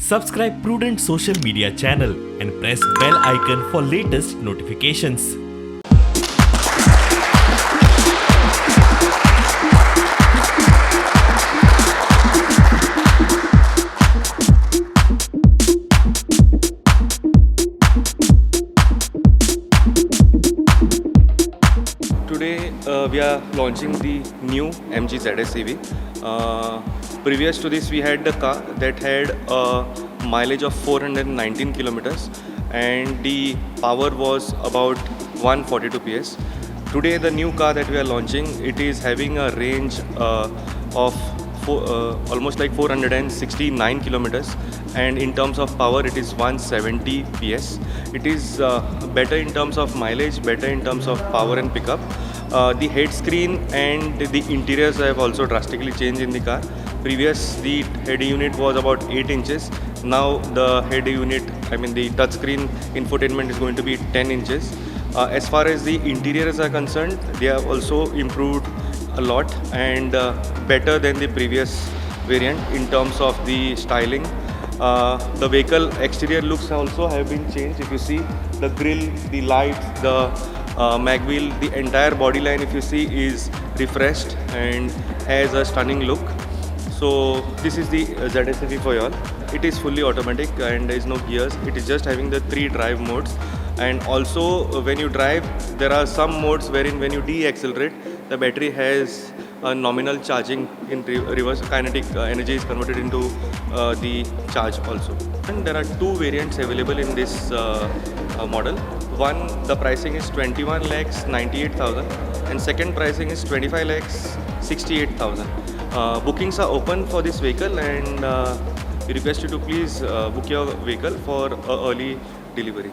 Subscribe Prudent social media channel and press bell icon for latest notifications. Today we are launching the new MG ZS EV. Previous to this we had the car that had a mileage of 419 kilometers and the power was about 142 PS. Today the new car that we are launching, it is having a range of almost like 469 kilometers, and in terms of power it is 170 PS. It is better in terms of mileage, better in terms of power and pickup. The head screen and the interiors have also drastically changed in the car. Previous the head unit was about 8 inches. Now the head unit, the touchscreen infotainment is going to be 10 inches. As far as the interiors are concerned, they have also improved a lot and better than the previous variant in terms of the styling. The vehicle exterior looks also have been changed. If you see the grille, the lights, the mag wheel, the entire body line, if you see, is refreshed and has a stunning look. So this is the ZS EV for y'all. It is fully automatic and there is no gears. It is just having the 3 drive modes, and also when you drive there are some modes wherein when you de-accelerate the battery has a nominal charging in reverse. Kinetic energy is converted into the charge also. And there are 2 variants available in this model. One, the pricing is 21 lakhs 98,000 and second pricing is 25 lakhs 68,000. Bookings are open for this vehicle, and we request you to please book your vehicle for early delivery.